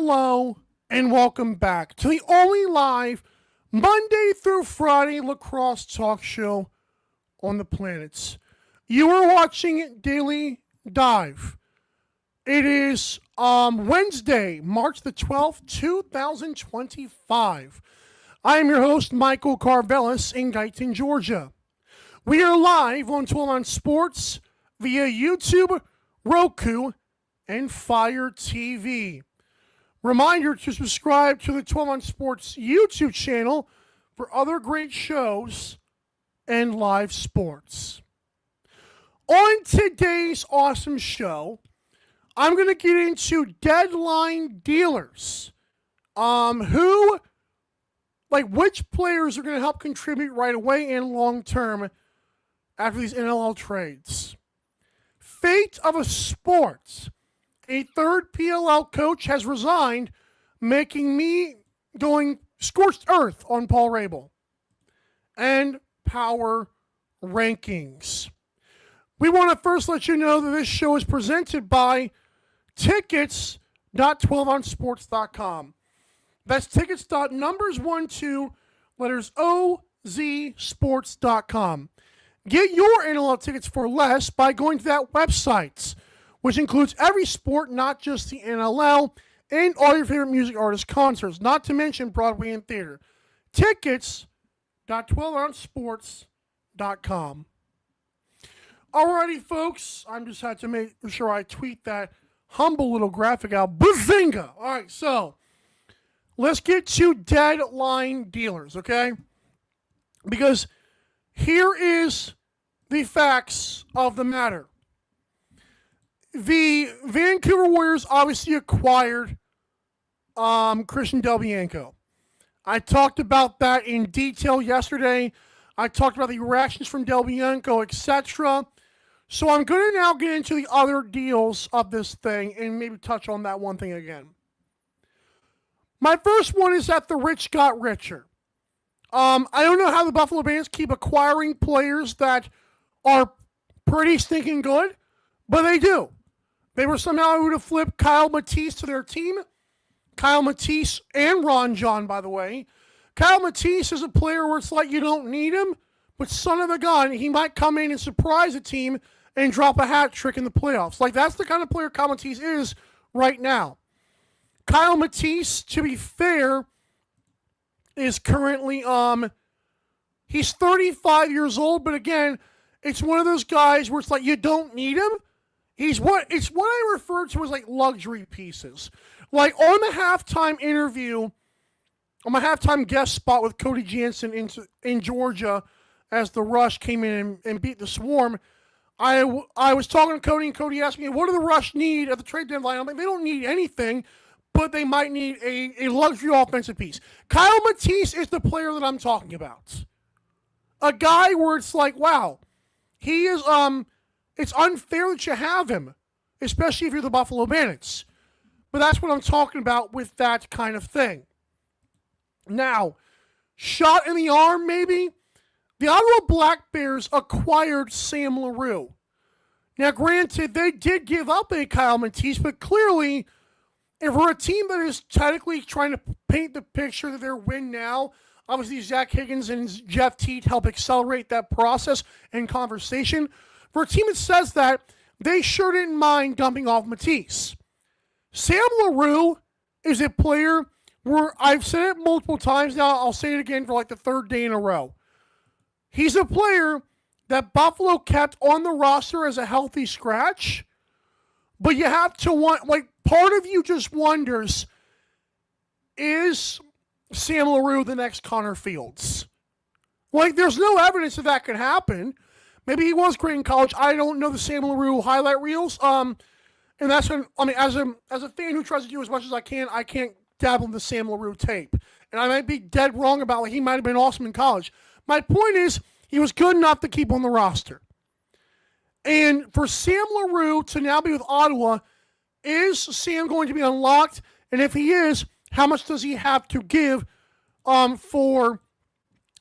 Hello and welcome back to the only live Monday through Friday lacrosse talk show on the planets. You are watching Daily Dive. It is Wednesday, March the 12th, 2025. I am your host, Michael Carvelis in Guyton, Georgia. We are live on 12 on Sports via YouTube, Roku, and Fire TV. Reminder to subscribe to the 12 on Sports YouTube channel for other great shows and live sports. On today's awesome show, I'm going to get into deadline dealers. Which players are going to help contribute right away and long term after these NLL trades. Fate of a sport. A third PLL coach has resigned, making me going scorched earth on Paul Rabel. And power rankings. We want to first let you know that this show is presented by tickets.12onsports.com. That's tickets.numbers12 Get your NLL tickets for less by going to that website, which includes every sport, not just the NLL, and all your favorite music artist concerts, not to mention Broadway and theater. Tickets.12onsports.com. Alrighty, folks, I just had to make sure I tweet that humble little graphic out. Bazinga! Alright, so let's get to deadline dealers, okay? Because here is the facts of the matter. The Vancouver Warriors obviously acquired Christian Del Bianco. I talked about that in detail yesterday. I talked about the reactions from Del Bianco, etc. So I'm going to now get into the other deals of this thing and maybe touch on that one thing again. My first one is that the rich got richer. I don't know how the Buffalo Bandits keep acquiring players that are pretty stinking good, but they do. They were somehow able to flip Kyle Matisse to their team. Kyle Matisse and Ron John, by the way. Kyle Matisse is a player where it's like you don't need him, but son of a gun, he might come in and surprise a team and drop a hat trick in the playoffs. Like, that's the kind of player Kyle Matisse is right now. Kyle Matisse, to be fair, is currently, he's 35 years old, but again, it's one of those guys where it's like you don't need him. It's what I refer to as like luxury pieces. Like on the halftime interview, on my halftime guest spot with Cody Jansen in Georgia as the Rush came in and beat the Swarm, I was talking to Cody, and Cody asked me, what do the Rush need at the trade deadline? I'm like, they don't need anything, but they might need a luxury offensive piece. Kyle Matisse is the player that I'm talking about. A guy where it's like, wow, he is, it's unfair that you have him, especially if you're the Buffalo Bandits. But that's what I'm talking about with that kind of thing. Now, shot in the arm, maybe? The Ottawa Black Bears acquired Sam LaRue. Now, granted, they did give up a Kyle Matisse, but clearly, if we're a team that is technically trying to paint the picture that they're win now, obviously Zach Higgins and Jeff Teat help accelerate that process and conversation. For a team that says that, they sure didn't mind dumping off Matisse. Sam LaRue is a player where I've said it multiple times now. I'll say it again for like the third day in a row. He's a player that Buffalo kept on the roster as a healthy scratch, but you have to part of you just wonders, is Sam LaRue the next Connor Fields? Like, there's no evidence that could happen. Maybe he was great in college. I don't know the Sam LaRue highlight reels. And that's when, as a fan who tries to do as much as I can't dabble in the Sam LaRue tape. And I might be dead wrong about he might have been awesome in college. My point is, he was good enough to keep on the roster. And for Sam LaRue to now be with Ottawa, is Sam going to be unlocked? And if he is, how much does he have to give for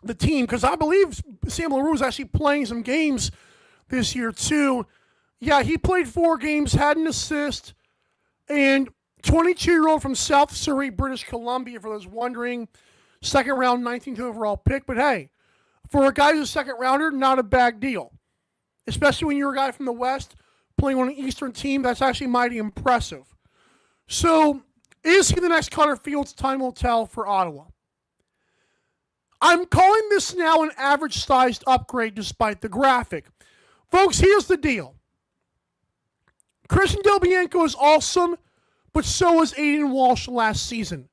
the team? Because I believe Sam LaRue is actually playing some games this year too. Yeah, he played 4 games, had an assist, and 22-year-old from South Surrey, British Columbia, for those wondering. Second round, 19th overall pick. But hey, for a guy who's a second rounder, not a bad deal. Especially when you're a guy from the West playing on an Eastern team, that's actually mighty impressive. So, is he the next Connor Fields? Time will tell for Ottawa. I'm calling this now an average-sized upgrade despite the graphic. Folks, here's the deal. Christian Delbianco is awesome, but so was Aiden Walsh last season.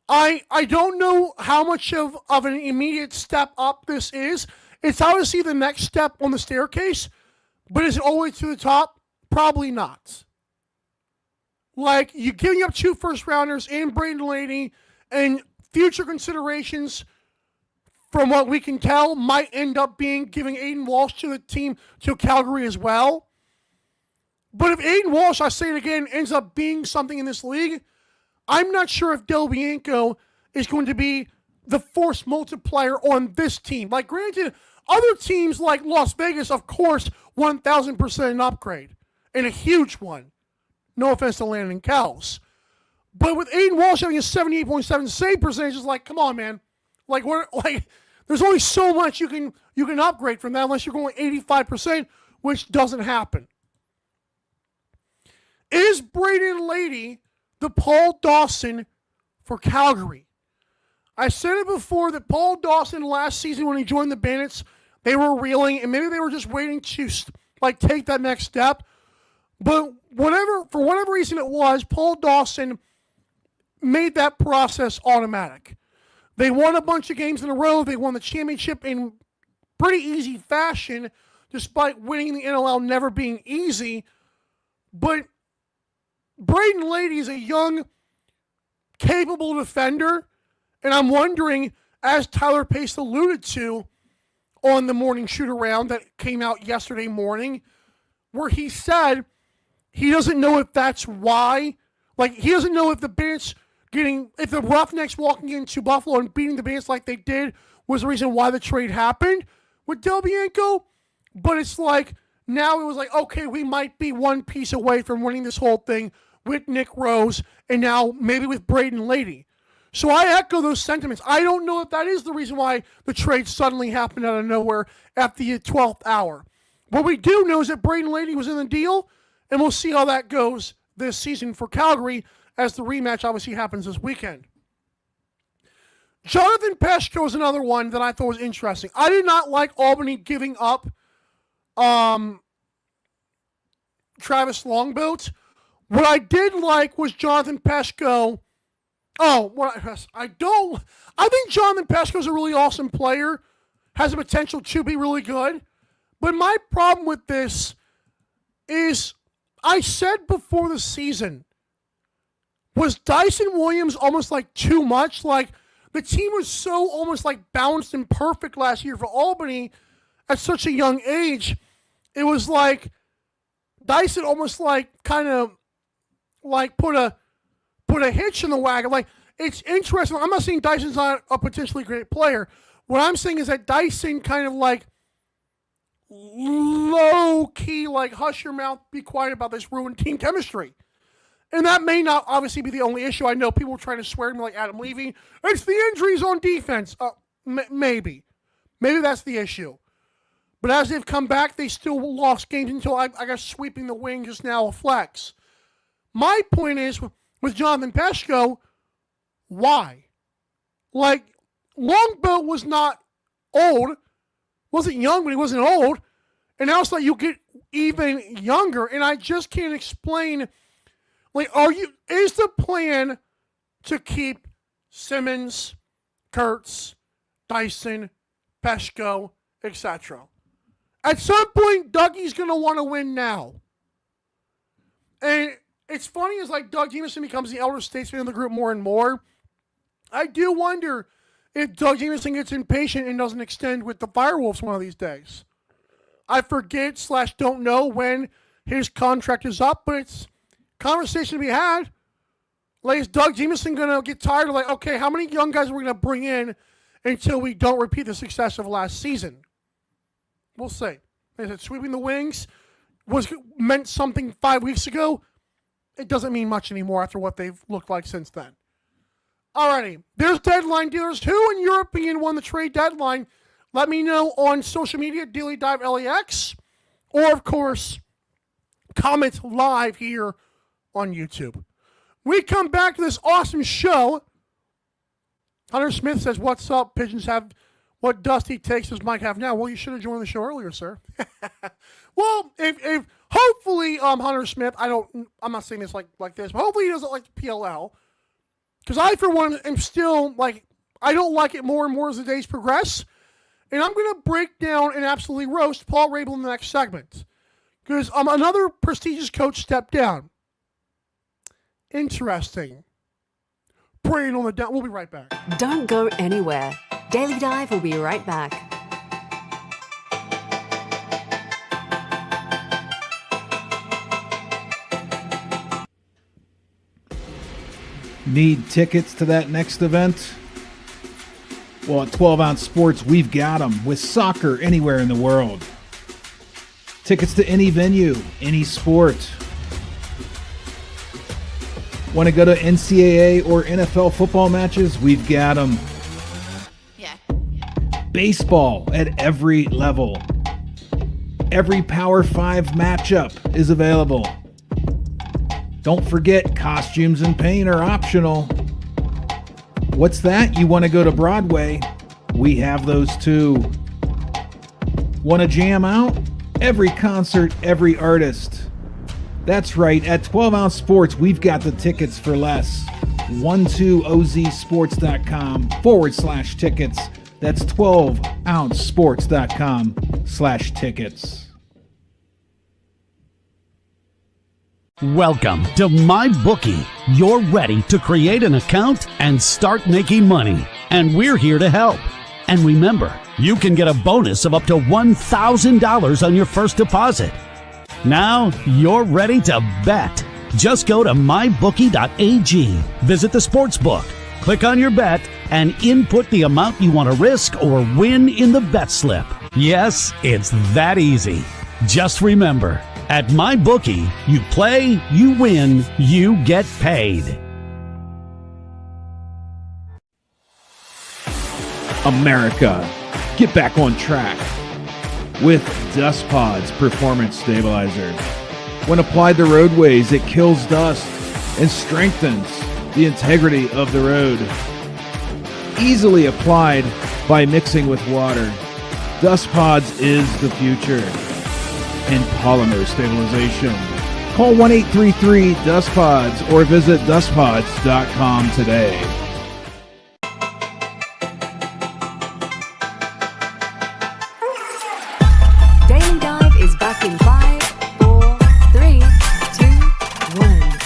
I don't know how much of an immediate step up this is. It's obviously the next step on the staircase, but is it all the way to the top? Probably not. Like, you're giving up 2 first-rounders and Braden Lady, and future considerations, from what we can tell, might end up being giving Aiden Walsh to the team, to Calgary as well. But if Aiden Walsh, I say it again, ends up being something in this league, I'm not sure if Delbianco is going to be the force multiplier on this team. Like, granted, other teams like Las Vegas, of course, 1,000% an upgrade, and a huge one. No offense to Landon Kels. But with Aiden Walsh having a 78.7 save percentage, it's like, come on, man. Like, there's only so much you can upgrade from that unless you're going 85%, which doesn't happen. Is Braden Lady the Paul Dawson for Calgary? I said it before that Paul Dawson last season when he joined the Bandits, they were reeling, and maybe they were just waiting to take that next step. But for whatever reason it was, Paul Dawson made that process automatic. They won a bunch of games in a row. They won the championship in pretty easy fashion, despite winning the NLL never being easy. But Braden Lady is a young, capable defender, and I'm wondering, as Tyler Pace alluded to on the morning shoot-around that came out yesterday morning, where he said he doesn't know if that's why. Like, he doesn't know if if the Roughnecks walking into Buffalo and beating the Bandits like they did was the reason why the trade happened with Delbianco. But it's like, now it was like, okay, we might be one piece away from winning this whole thing with Nick Rose, and now maybe with Braden Lady. So I echo those sentiments. I don't know if that is the reason why the trade suddenly happened out of nowhere at the 12th hour. What we do know is that Braden Lady was in the deal, and we'll see how that goes this season for Calgary as the rematch obviously happens this weekend. Jonathan Peshko is another one that I thought was interesting. I did not like Albany giving up Travis Longboat. What I did like was Jonathan Peshko. I think Jonathan Peshko is a really awesome player, has the potential to be really good. But my problem with this is, I said before the season, was Dyson Williams almost like too much? Like, the team was so almost like balanced and perfect last year for Albany at such a young age. It was like Dyson almost like kind of like put a hitch in the wagon. Like, it's interesting. I'm not saying Dyson's not a potentially great player. What I'm saying is that Dyson kind of like low-key, like, hush your mouth, be quiet about this, ruined team chemistry. And that may not obviously be the only issue. I know people are trying to swear to me like Adam Levy. It's the injuries on defense. Maybe. Maybe that's the issue. But as they've come back, they still lost games until I guess sweeping the wing just now a flex. My point is, with Jonathan Peshko, why? Like, Longboat was not old. Wasn't young, but he wasn't old. And now it's like you get even younger. And I just can't explain. Like, is the plan to keep Simmons, Kurtz, Dyson, Peshko, etc.? At some point, Dougie's going to want to win now. And it's funny as like Doug Jameson becomes the elder statesman of the group more and more. I do wonder if Doug Jameson gets impatient and doesn't extend with the Firewolves one of these days. I forget / don't know when his contract is up, but it's conversation to be had. Like, is Doug Jameson going to get tired of like, okay, how many young guys are we going to bring in until we don't repeat the success of last season? We'll see. Like I said, sweeping the wings meant something 5 weeks ago. it doesn't mean much anymore after what they've looked like since then. Alrighty, there's deadline dealers. Who in your opinion won the trade deadline? Let me know on social media, Daily Dive LAX, or of course, comment live here on YouTube. We come back to this awesome show. Hunter Smith says, "What's up? Pigeons have what Dusty takes does Mike have now?" Well, you should have joined the show earlier, sir. Well, if hopefully Hunter Smith, I'm not saying this like this, but hopefully he doesn't like the PLL. Because I, for one, am still, I don't like it more and more as the days progress. And I'm going to break down and absolutely roast Paul Rabel in the next segment. Because another prestigious coach stepped down. Interesting. Praying on the down. We'll be right back. Don't go anywhere. Daily Dive will be right back. Need tickets to that next event? Well, at 12 Ounce Sports, we've got them with soccer anywhere in the world. Tickets to any venue, any sport. Want to go to NCAA or NFL football matches? We've got them. Yeah. Baseball at every level. Every Power 5 matchup is available. Don't forget, costumes and paint are optional. What's that? You want to go to Broadway? We have those too. Want to jam out? Every concert, every artist. That's right, at 12 Ounce Sports, we've got the tickets for less. 12ozsports.com/tickets. That's 12ouncesports.com/tickets. Welcome to MyBookie. You're ready to create an account and start making money, and we're here to help. And remember, you can get a bonus of up to $1,000 on your first deposit. Now you're ready to bet. Just go to mybookie.ag, visit the sportsbook, click on your bet, and input the amount you want to risk or win in the bet slip. Yes, it's that easy. Just remember, at MyBookie, you play, you win, you get paid. America, get back on track with Dust Pod's Performance Stabilizer. When applied to roadways, it kills dust and strengthens the integrity of the road. Easily applied by mixing with water, Dust Pods is the future in polymer stabilization. Call 1-833-DustPods or visit dustpods.com today. Daily Dive is back in 5, 4, 3, 2, 1.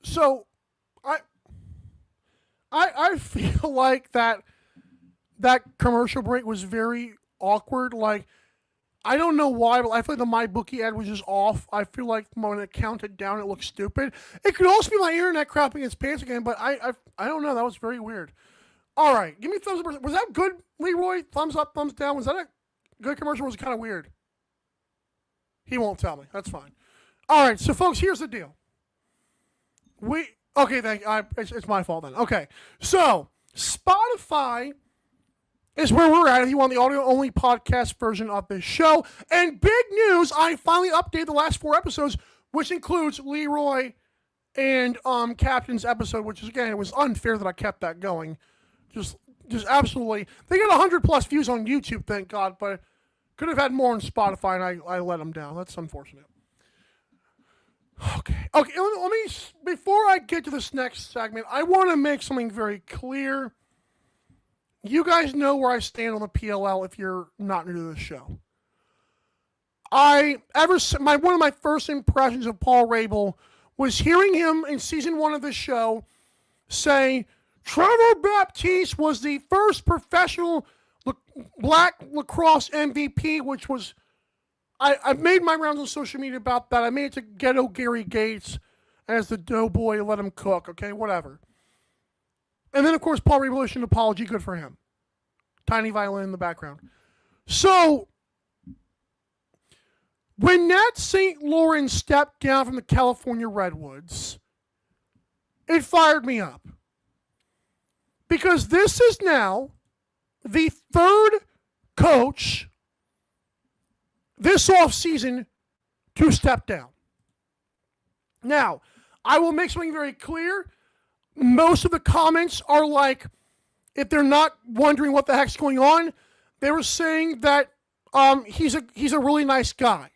So, I feel like that commercial break was very awkward. I don't know why, but I feel like the MyBookie ad was just off. I feel like when it counted down, it looked stupid. It could also be my internet crapping its pants again, but I don't know. That was very weird. All right, give me a thumbs up. Was that good, Leroy? Thumbs up, thumbs down. Was that a good commercial? Or was it kind of weird? He won't tell me. That's fine. All right, so folks, here's the deal. It's my fault then. Okay, so Spotify is where we're at if you want the audio-only podcast version of this show. And big news, I finally updated the last 4 episodes, which includes Leroy and Captain's episode, which is, again, it was unfair that I kept that going. Just absolutely. They got 100-plus views on YouTube, thank God, but could have had more on Spotify, and I let them down. That's unfortunate. Okay, let me, before I get to this next segment, I want to make something very clear. You guys know where I stand on the PLL if you're not new to the show. One of my first impressions of Paul Rabel was hearing him in season 1 of the show say Trevor Baptiste was the first professional black lacrosse MVP, which was, I've made my rounds on social media about that. I made it to Ghetto Gary Gates as the doughboy, let him cook, okay, whatever. And then, of course, Paul Rabel issued an apology. Good for him. Tiny violin in the background. So, When Nat St. Lawrence stepped down from the California Redwoods, it fired me up. Because this is now the third coach this offseason to step down. Now, I will make something very clear. Most of the comments are like, if they're not wondering what the heck's going on, they were saying that he's a really nice guy,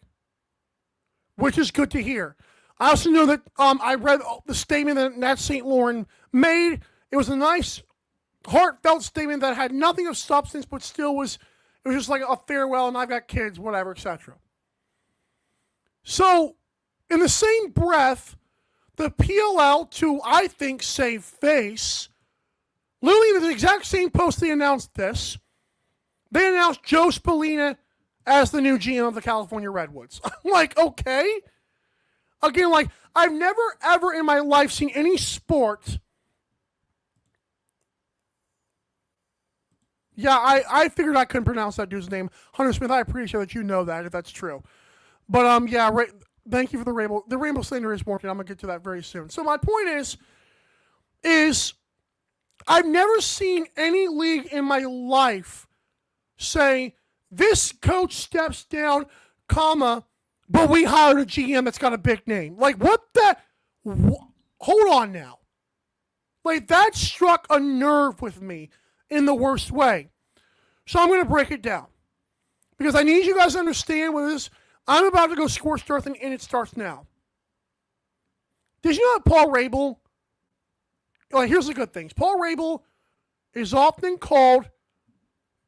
which is good to hear. I also know that I read the statement that Nat St. Lawrence made. It was a nice, heartfelt statement that had nothing of substance, but still was just like a farewell, and I've got kids, whatever, etc. So, in the same breath, the PLL, to, I think, save face, literally in the exact same post they announced this, they announced Joe Spallina as the new GM of the California Redwoods. I'm like, okay. Again, like, I've never, ever in my life seen any sport. Yeah, I figured I couldn't pronounce that dude's name. Hunter Smith, I appreciate that you know that, if that's true. But, yeah, right, thank you for the rainbow. The rainbow slander is working. I'm going to get to that very soon. So my point is I've never seen any league in my life say, this coach steps down, comma, but we hired a GM that's got a big name. Like, what the? Hold on now. Like, that struck a nerve with me in the worst way. So I'm going to break it down. Because I need you guys to understand what this. I'm about to go scorched earth, and it starts now. Did you know that Paul Rabel? Well, here's the good things. Paul Rabel is often called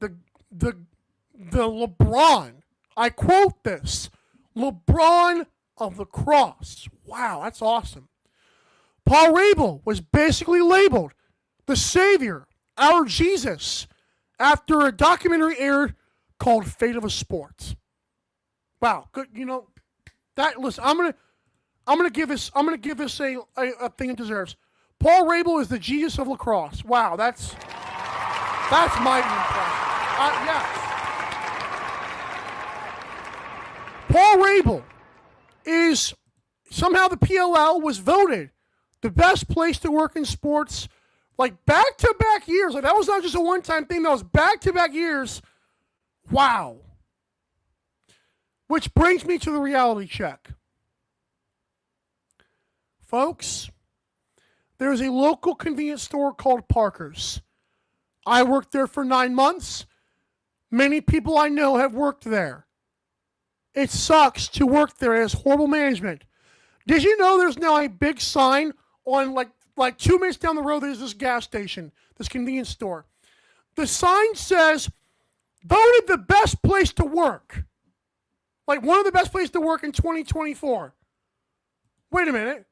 the LeBron. I quote this. LeBron of lacrosse. Wow, that's awesome. Paul Rabel was basically labeled the savior, our Jesus, after a documentary aired called Fate of a Sport. Wow, good. You know that. Listen, I'm gonna give this a thing it deserves. Paul Rabel is the Jesus of lacrosse. Wow, that's mighty impressive. Yes. Paul Rabel is somehow the PLL was voted the best place to work in sports, like back-to-back years. Like, that was not just a one-time thing. That was back-to-back years. Wow. Which brings me to the reality check. Folks, there's a local convenience store called Parker's. I worked there for 9 months. Many people I know have worked there. It sucks to work there. It has horrible management. Did you know there's now a big sign on like 2 minutes down the road, there's this gas station, this convenience store. The sign says, voted the best place to work. Like, one of the best places to work in 2024. Wait a minute.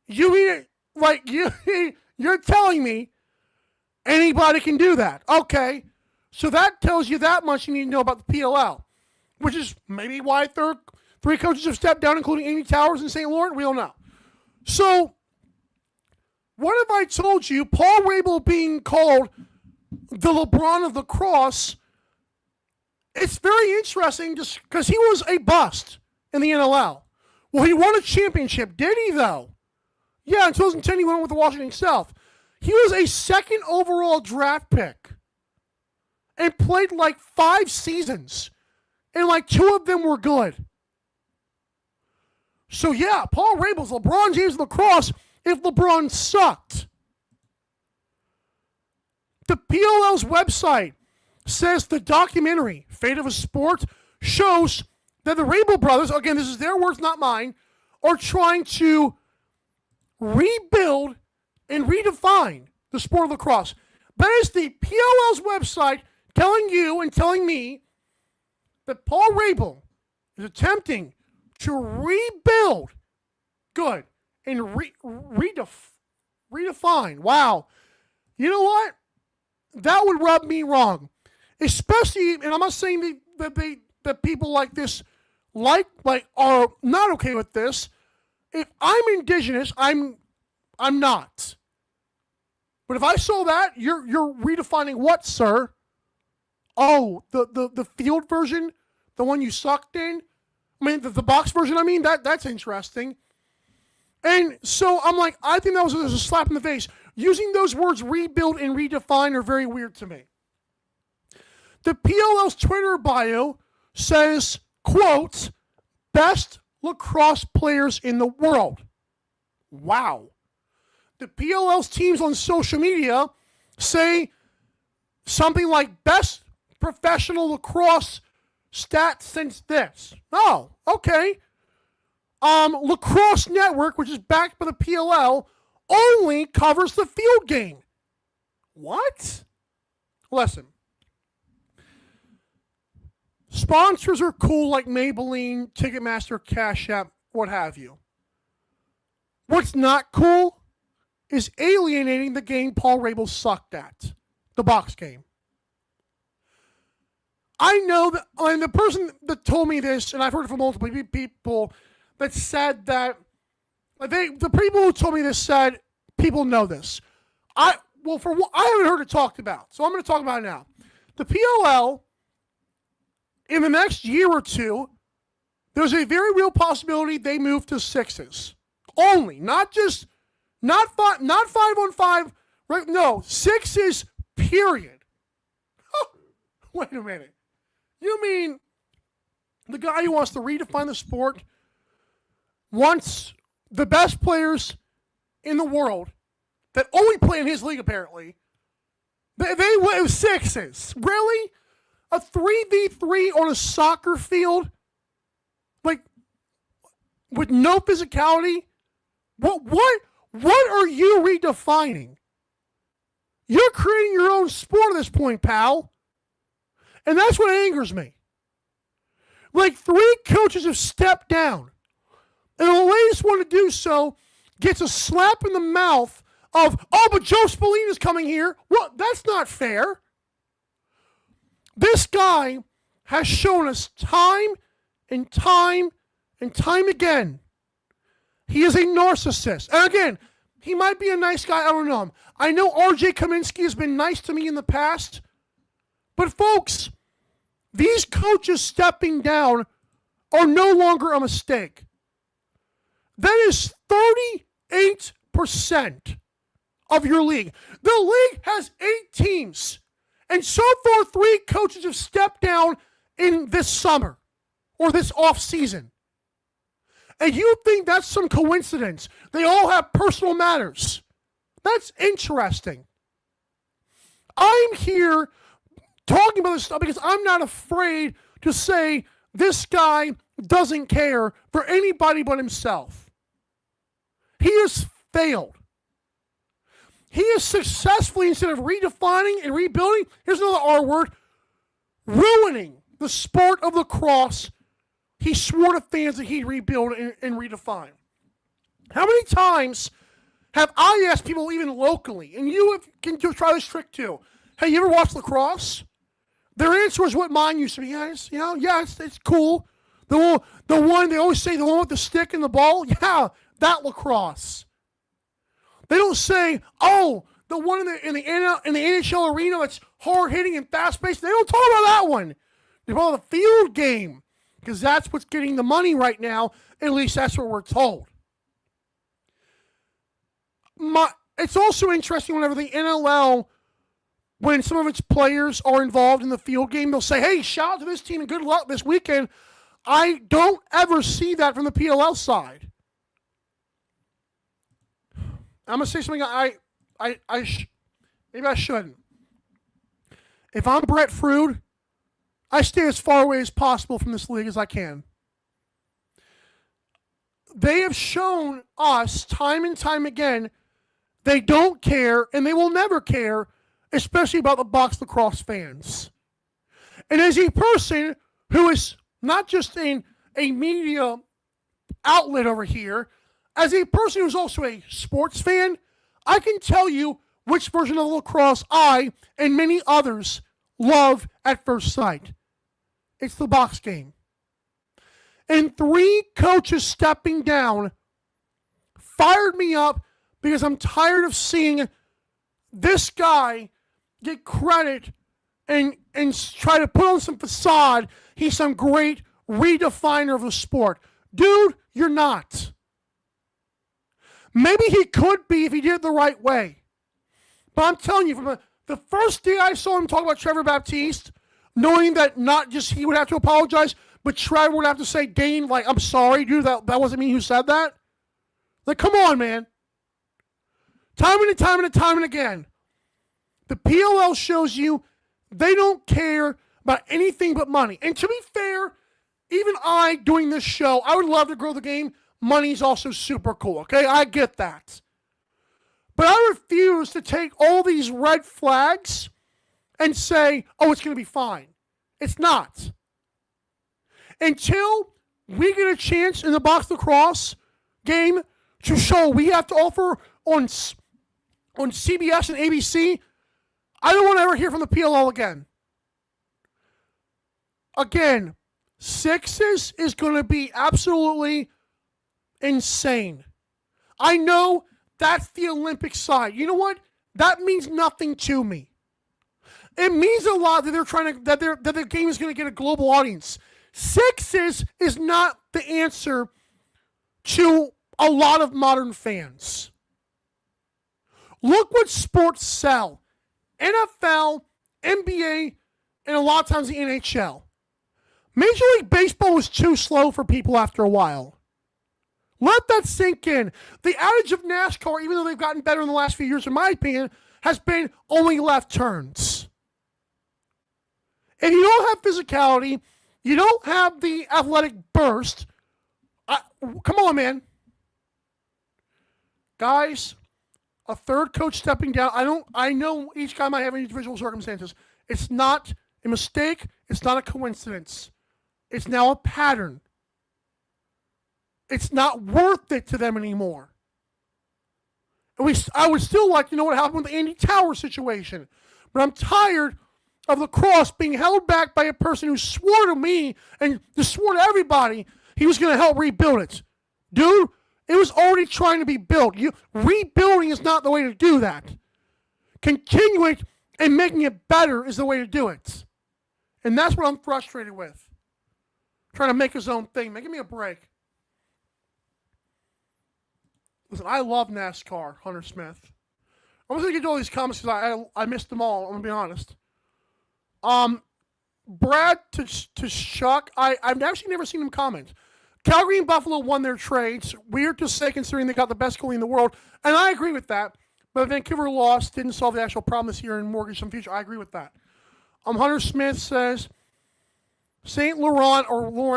You mean it, like, you're telling me anybody can do that. Okay. So that tells you that much you need to know about the PLL, which is maybe why three coaches have stepped down, including Amy Towers and St. Laurent. We don't know. So, what if I told you Paul Rabel being called the LeBron of lacrosse? It's very interesting just because he was a bust in the NLL. Well, he won a championship. Did he, though? Yeah, in 2010 he went with the Washington South. He was a second overall draft pick and played like 5 seasons. And like 2 of them were good. So yeah, Paul Rabel's LeBron James of lacrosse if LeBron sucked. The PLL's website says the documentary, Fate of a Sport, shows that the Rabel brothers, again, this is their words, not mine, are trying to rebuild and redefine the sport of lacrosse. That is the PLL's website telling you and telling me that Paul Rabel is attempting to rebuild, good, and redefine. Wow. You know what? That would rub me wrong. Especially, and I'm not saying that people like this are not okay with this. If I'm indigenous, I'm not. But if I saw that, you're redefining what, sir? Oh, the field version, the one you sucked in? I mean, the box version, that's interesting. And so I'm like, I think that was a slap in the face. Using those words rebuild and redefine are very weird to me. The PLL's Twitter bio says, quote, best lacrosse players in the world. Wow. The PLL's teams on social media say something like best professional lacrosse stats since this. Oh, okay. Lacrosse Network, which is backed by the PLL, only covers the field game. What? Listen. Sponsors are cool like Maybelline, Ticketmaster, Cash App, what have you. What's not cool is alienating the game Paul Rabel sucked at, the box game. I know that, and the person that told me this, and I've heard it from multiple people, that said that, the people who told me this said, people know this. I haven't heard it talked about, so I'm going to talk about it now. The PLL, in the next year or two, there's a very real possibility they move to sixes. Only, not 5-on-5, right? No, sixes, period. Wait a minute. You mean the guy who wants to redefine the sport wants the best players in the world that only play in his league, apparently. They went sixes. Really? A 3v3 on a soccer field? Like, with no physicality? What are you redefining? You're creating your own sport at this point, pal. And that's what angers me. Like, 3 coaches have stepped down. And the latest one to do so gets a slap in the mouth of, oh, but Joe Spallina's coming here. Well, that's not fair. This guy has shown us time and time and time again. He is a narcissist. And again, he might be a nice guy. I don't know him. I know RJ Kaminsky has been nice to me in the past. But folks, these coaches stepping down are no longer a mistake. That is 38% of your league. The league has 8 teams. And so far, 3 coaches have stepped down in this summer or this off season. And you think that's some coincidence? They all have personal matters. That's interesting. I'm here talking about this stuff because I'm not afraid to say this guy doesn't care for anybody but himself. He has failed. He is successfully, instead of redefining and rebuilding, here's another R word, ruining the sport of lacrosse. He swore to fans that he'd rebuild and redefine. How many times have I asked people, even locally, and you can try this trick too, hey, you ever watch lacrosse? Their answer is what mine used to be. Yes, it's cool. The one, they always say, the one with the stick and the ball? Yeah, that lacrosse. They don't say, oh, the one in the NHL arena that's hard-hitting and fast-paced. They don't talk about that one. They talk about the field game because that's what's getting the money right now. At least that's what we're told. It's also interesting whenever the NLL, when some of its players are involved in the field game, they'll say, hey, shout out to this team and good luck this weekend. I don't ever see that from the PLL side. I'm going to say something maybe I shouldn't. If I'm Brett Frood, I stay as far away as possible from this league as I can. They have shown us time and time again they don't care and they will never care, especially about the box lacrosse fans. And as a person who is not just in a media outlet over here, as a person who's also a sports fan, I can tell you which version of lacrosse I and many others love at first sight. It's the box game. And 3 coaches stepping down fired me up because I'm tired of seeing this guy get credit and try to put on some facade. He's some great redefiner of the sport. Dude, you're not. Maybe he could be if he did it the right way. But I'm telling you, from the first day I saw him talk about Trevor Baptiste, knowing that not just he would have to apologize, but Trevor would have to say, Dane, like, I'm sorry, dude, that wasn't me who said that. Like, come on, man. Time and again. The PLL shows you they don't care about anything but money. And to be fair, even I, doing this show, I would love to grow the game. Money's also super cool, okay? I get that. But I refuse to take all these red flags and say, oh, it's going to be fine. It's not. Until we get a chance in the box lacrosse game to show we have to offer on CBS and ABC, I don't want to ever hear from the PLL again. Again, sixes is going to be absolutely insane. I know that's the Olympic side. You know what? That means nothing to me. It means a lot that they're trying to that their game is going to get a global audience. Sixes is not the answer to a lot of modern fans. Look what sports sell. NFL, NBA, and a lot of times the NHL. Major League Baseball was too slow for people after a while. Let that sink in. The adage of NASCAR, even though they've gotten better in the last few years, in my opinion, has been only left turns. If you don't have physicality, you don't have the athletic burst. Come on, man. Guys, a third coach stepping down. I know each guy might have individual circumstances. It's not a mistake. It's not a coincidence. It's now a pattern. It's not worth it to them anymore. I would still like to know what happened with the Andy Tower situation. But I'm tired of lacrosse being held back by a person who swore to me and just swore to everybody he was going to help rebuild it. Dude, it was already trying to be built. Rebuilding is not the way to do that. Continuing and making it better is the way to do it. And that's what I'm frustrated with. Trying to make his own thing. Give me a break. Listen, I love NASCAR, Hunter Smith. I'm just going to get to all these comments because I missed them all, I'm going to be honest. Brad to Chuck, I've actually never seen him comment. Calgary and Buffalo won their trades. Weird to say considering they got the best goalie in the world. And I agree with that. But Vancouver lost, didn't solve the actual problem this year and mortgage some future. I agree with that. Hunter Smith says, St. Laurent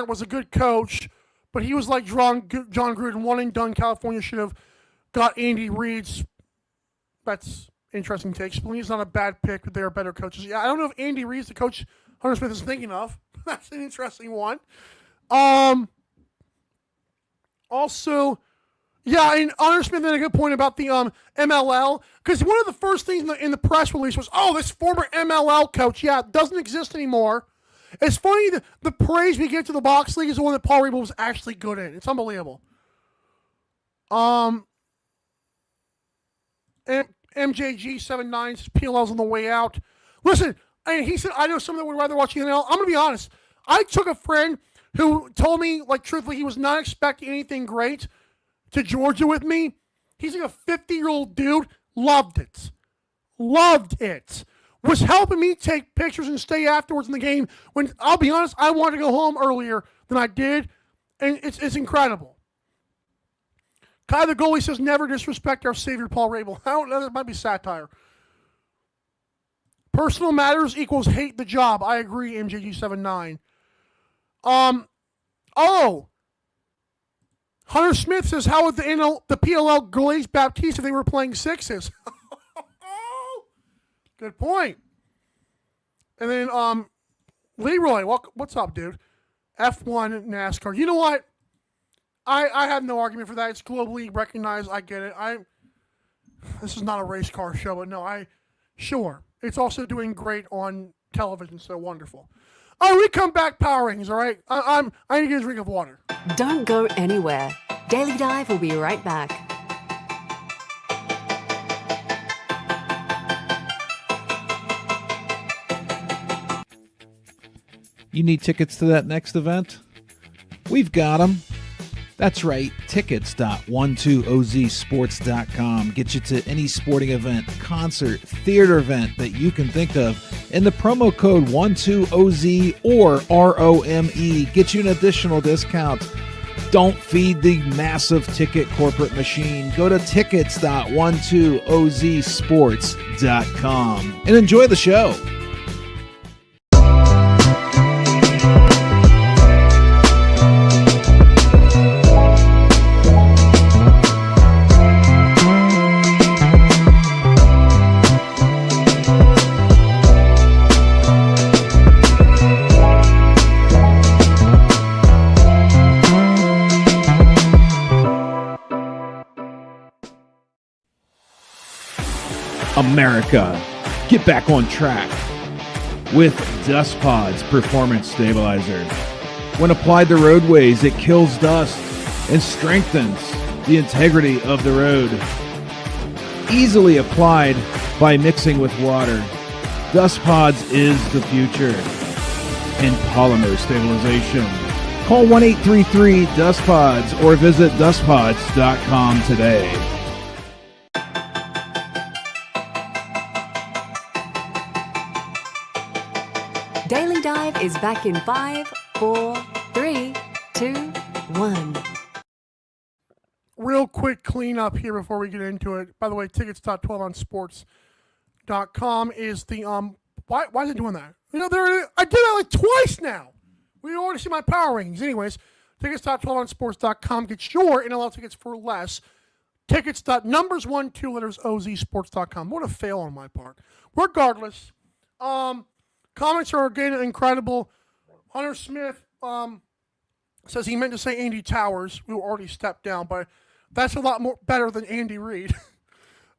was a good coach, but he was like John Gruden, one and done. California should have got Andy Reid's. That's interesting take. Spillini's not a bad pick, but they're better coaches. Yeah, I don't know if Andy Reid's the coach Hunter Smith is thinking of. That's an interesting one. Also, yeah, and Hunter Smith made a good point about the MLL, because one of the first things in the press release was, oh, this former MLL coach, yeah, it doesn't exist anymore. It's funny that the praise we give to the box league is the one that Paul Rabel was actually good in. It's unbelievable. And MJG79 says PLL's on the way out. Listen, and he said, I know someone that would rather watch the NL. I'm going to be honest. I took a friend who told me, like, truthfully, he was not expecting anything great to Georgia with me. He's like a 50-year-old dude. Loved it. Loved it. Was helping me take pictures and stay afterwards in the game when, I'll be honest, I wanted to go home earlier than I did. And it's incredible. Kai the goalie says, never disrespect our savior, Paul Rabel. I don't know, that might be satire. Personal matters equals hate the job. I agree, MJG79. Hunter Smith says, how would the PLL glaze Baptiste if they were playing sixes? Good point. And then Leroy, what's up, dude? F1 NASCAR. You know what? I have no argument for that. It's globally recognized. I get it. This is not a race car show, but no, sure. It's also doing great on television, so wonderful. Oh, we come back, Power Rankings, all right? I need to get a drink of water. Don't go anywhere. Daily Dive will be right back. You need tickets to that next event? We've got them. That's right, tickets.12ozsports.com. Get you to any sporting event, concert, theater event that you can think of. And the promo code 12OZ or ROME gets you an additional discount. Don't feed the massive ticket corporate machine. Go to tickets.12ozsports.com and enjoy the show. America, get back on track with Dust Pod's Performance Stabilizer. When applied to roadways, it kills dust and strengthens the integrity of the road. Easily applied by mixing with water, Dust Pods is the future in polymer stabilization. Call 1-833-DUST-PODS or visit dustpods.com today. Daily Dive is back in 5, 4, 3, 2, 1. Real quick cleanup here before we get into it. By the way, tickets.12onsports.com is the why is it doing that? You know, I did that like twice now. We already see my power rankings. Anyways, tickets.12onsports.com gets your NLL tickets for less. Tickets.numbers1 2 letters OZsports.com. What a fail on my part. Regardless, comments are again incredible. Hunter Smith says he meant to say Andy Towers, who already stepped down, but that's a lot more better than Andy Reid.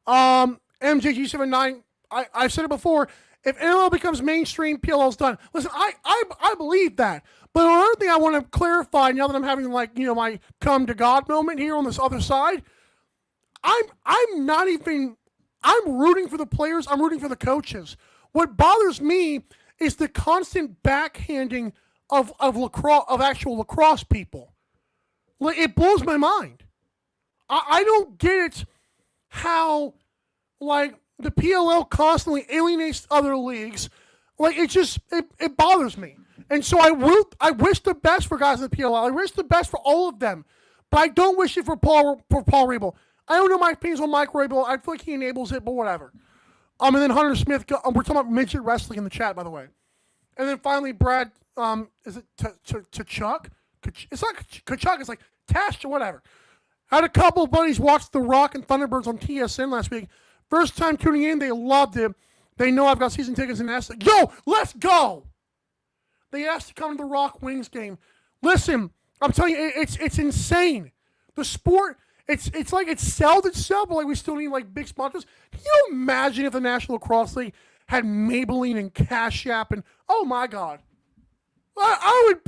MJG79, I've said it before. If NLL becomes mainstream, PLL's done. Listen, I believe that. But another thing I want to clarify now that I'm having my come to God moment here on this other side, I'm rooting for the players. I'm rooting for the coaches. What bothers me is the constant backhanding of lacrosse, of actual lacrosse people. Like, it blows my mind. I don't get it how, like, the PLL constantly alienates other leagues. Like, it bothers me. And so I wish the best for guys in the PLL. I wish the best for all of them. But I don't wish it for Paul Rabel. I don't know my opinions on Mike Rabel. I feel like he enables it, but whatever. And then Hunter Smith, we're talking about midget wrestling in the chat, by the way. And then finally, Brad, is it Chuck? It's not Kachuk, it's like Tash or whatever. Had a couple of buddies watch The Rock and Thunderbirds on TSN last week. First time tuning in, they loved it. They know I've got season tickets and asked, yo, let's go! They asked to come to the Rock Wings game. Listen, I'm telling you, it's insane. The sport, it's like it's sold itself, but like we still need like big sponsors. Can you imagine if the National Lacrosse League had Maybelline and Cash App and oh my God, I would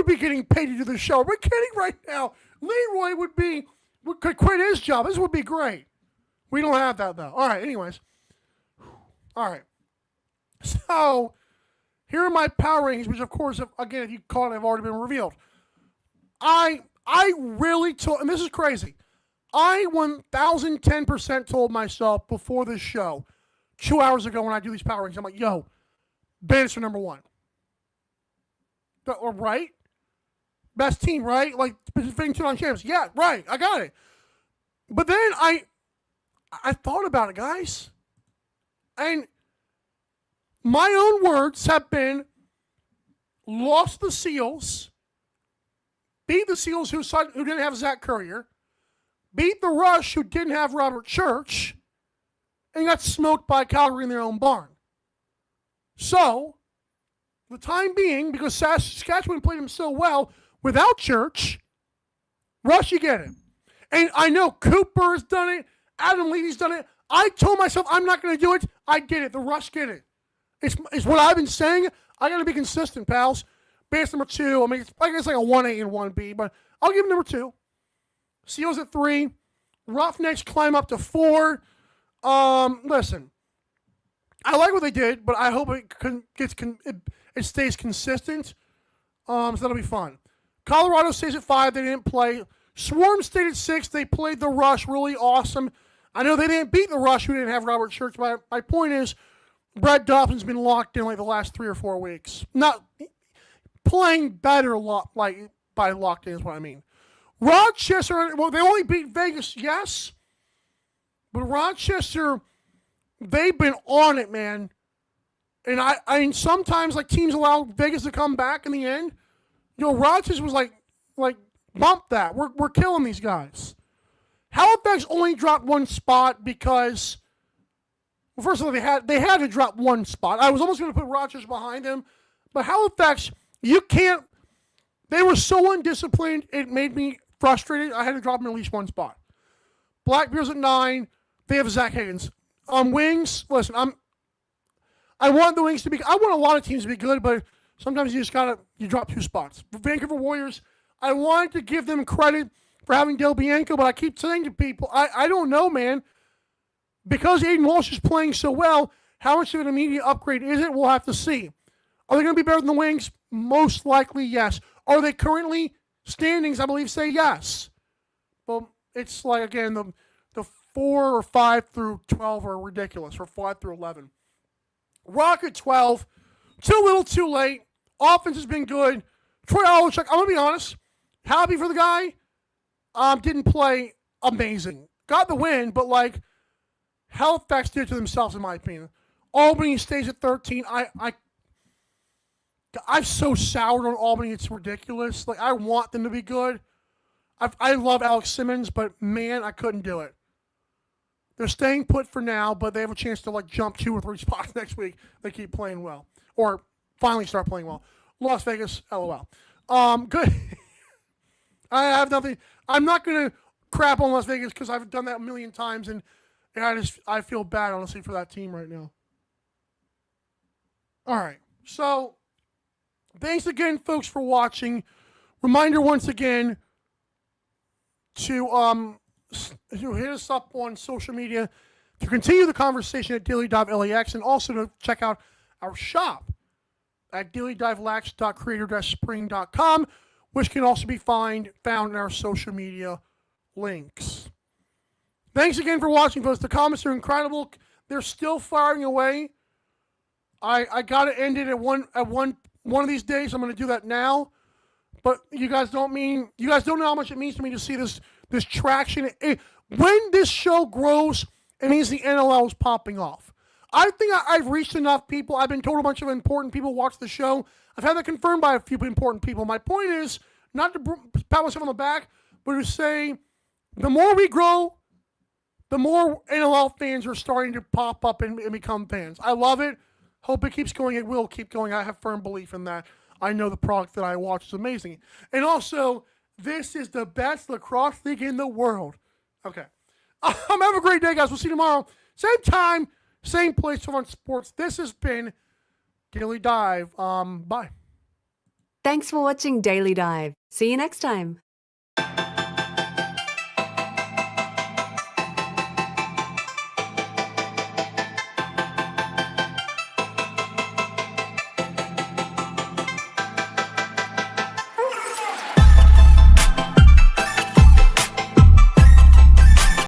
be getting paid to do this show. We're kidding right now. Leroy could quit his job. This would be great. We don't have that though. All right. Anyways, all right. So here are my power rankings, which of course, again, if you call it, have already been revealed. I really told, and this is crazy. I 1,010% told myself before this show, 2 hours ago when I do these power rankings, I'm like, yo, Bandits are number one. Right? Best team, right? Like, defending 2 champions. Yeah, right. I got it. But then I thought about it, guys. And my own words have been lost the Seals, beat the Seals who didn't have Zach Currier, beat the Rush who didn't have Robert Church, and got smoked by Calgary in their own barn. So, the time being, because Saskatchewan played him so well without Church, Rush, you get it. And I know Cooper has done it, Adam Levy's done it. I told myself I'm not going to do it. I did it. The Rush did it. It's what I've been saying. I got to be consistent, pals. Base number 2. I mean, I guess like a 1A and 1B, but I'll give him number 2. Seals at 3. Roughnecks climb up to 4. Listen, I like what they did, but I hope it stays consistent. So that'll be fun. Colorado stays at 5. They didn't play. Swarm stayed at 6. They played the Rush. Really awesome. I know they didn't beat the Rush who didn't have Robert Church, but my point is Brett Duffin's been locked in like the last 3 or 4 weeks. Not playing better by locked in is what I mean. Rochester, well, they only beat Vegas, yes. But Rochester, they've been on it, man. And I mean, sometimes like teams allow Vegas to come back in the end. You know, Rochester was like bump that. We're killing these guys. Halifax only dropped 1 spot because, well, first of all, they had to drop 1 spot. I was almost going to put Rochester behind them, but Halifax, you can't. They were so undisciplined, it made me frustrated. I had to drop them at least 1 spot. Black Bears at 9. They have Zach Higgins. Wings, listen, I want the Wings to be. I want a lot of teams to be good, but sometimes you just you drop 2 spots. For Vancouver Warriors, I wanted to give them credit for having Del Bianco, but I keep saying to people, I don't know, man. Because Aiden Walsh is playing so well, how much of an immediate upgrade is it? We'll have to see. Are they going to be better than the Wings? Most likely, yes. Are they currently standings? I believe say yes. Well, it's like, again, the 4 or 5 through 12 are ridiculous, or 5 through 11. Rocket 12, too little, too late. Offense has been good. Troy Olczyk, I'm going to be honest, happy for the guy. Didn't play amazing. Got the win, but like Halifax did it to themselves, in my opinion. Albany stays at 13. I've so soured on Albany, it's ridiculous. Like, I want them to be good. I love Alex Simmons, but man, I couldn't do it. They're staying put for now, but they have a chance to like jump 2 or 3 spots next week. They keep playing well, or finally start playing well. Las Vegas, LOL. Good. I have nothing. I'm not gonna crap on Las Vegas because I've done that a million times, and I feel bad honestly for that team right now. All right, so thanks again, folks, for watching. Reminder once again to hit us up on social media to continue the conversation at daily.lax, and also to check out our shop at dailydive.lax.creator-spring.com, which can also be found in our social media links. Thanks again for watching, folks. The comments are incredible. They're still firing away. I got to end it at one of these days. I'm going to do that now. But you guys don't know how much it means to me to see this traction. When this show grows, it means the NLL is popping off. I think I've reached enough people. I've been told a bunch of important people watch the show. I've had that confirmed by a few important people. My point is not to pat myself on the back, but to say the more we grow, the more NLL fans are starting to pop up and become fans. I love it. Hope it keeps going. It will keep going. I have firm belief in that. I know the product that I watch is amazing. And also, this is the best lacrosse league in the world. Okay. Have a great day, guys. We'll see you tomorrow. Same time, same place for Fun Sports. This has been Daily Dive. Bye. Thanks for watching Daily Dive. See you next time.